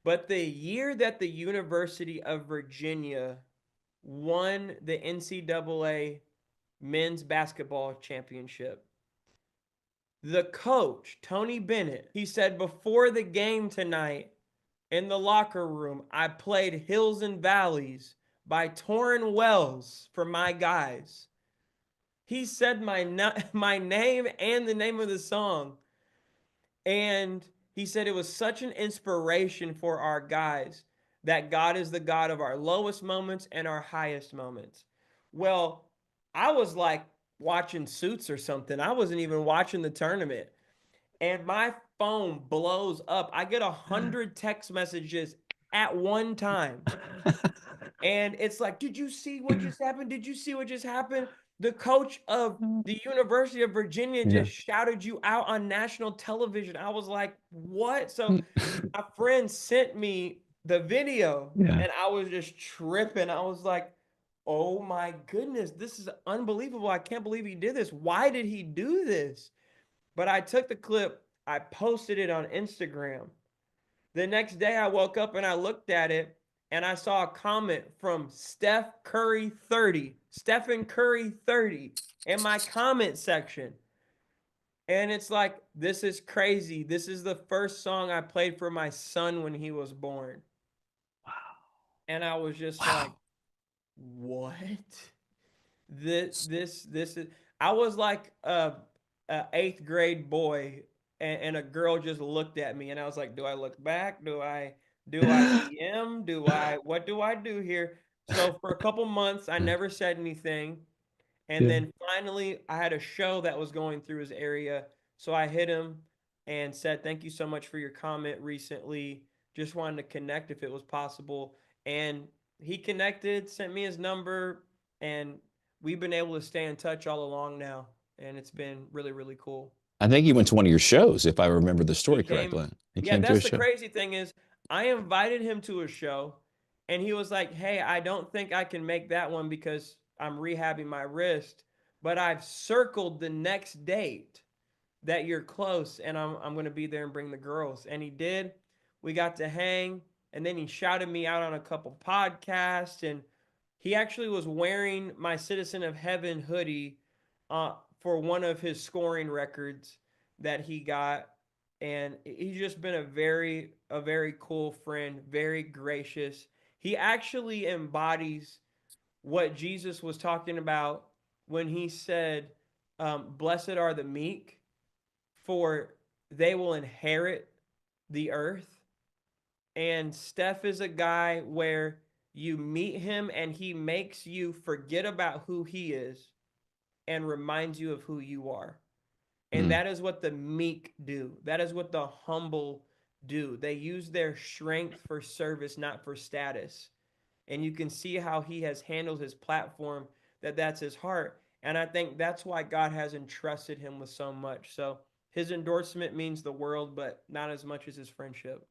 But the year that the University of Virginia won the NCAA men's basketball championship, the coach, Tony Bennett, he said before the game tonight in the locker room, I played Hills and Valleys by Tauren Wells for my guys. He said my name and the name of the song. And he said it was such an inspiration for our guys that God is the God of our lowest moments and our highest moments. Well, I was like watching Suits or something. I wasn't even watching the tournament. And my phone blows up. I get 100 text messages at one time. And it's like, did you see what just happened? Did you see what just happened? The coach of the University of Virginia Yeah. just shouted you out on national television. I was like, what? So my friend sent me the video Yeah. and I was just tripping. I was like, oh my goodness, this is unbelievable. I can't believe he did this. Why did he do this? But I took the clip, I posted it on Instagram. The next day, I woke up and I looked at it and I saw a comment from Steph Curry 30, Stephen Curry 30 in my comment section. And it's like, this is crazy. This is the first song I played for my son when he was born. And I was just like, Wow. what? This is. I was like a eighth grade boy, and a girl just looked at me, and I was like, do I look back? Do I DM? What do I do here? So for a couple months, I never said anything, and Yeah. then finally, I had a show that was going through his area, so I hit him and said, thank you so much for your comment recently. Just wanted to connect if it was possible, and he connected, sent me his number, and we've been able to stay in touch all along now, and it's been really, really cool. I think he went to one of your shows, if I remember the He story came, correctly. He yeah, came to a that's the show. crazy thing is I invited him to a show, and he was like, hey, I don't think I can make that one because I'm rehabbing my wrist, but I've circled the next date that you're close, and I'm gonna be there and bring the girls. And he did. We got to hang, and then he shouted me out on a couple podcasts, and he actually was wearing my Citizen of Heaven hoodie for one of his scoring records that he got. And he's just been a very cool friend, very gracious. He actually embodies what Jesus was talking about when he said, "Blessed are the meek, for they will inherit the earth." And Steph is a guy where you meet him and he makes you forget about who he is and reminds you of who you are. And Mm. that is what the meek do. That is what the humble do. They use their strength for service, not for status. And you can see how he has handled his platform, that's his heart. And I think that's why God has entrusted him with so much. So his endorsement means the world, but not as much as his friendship.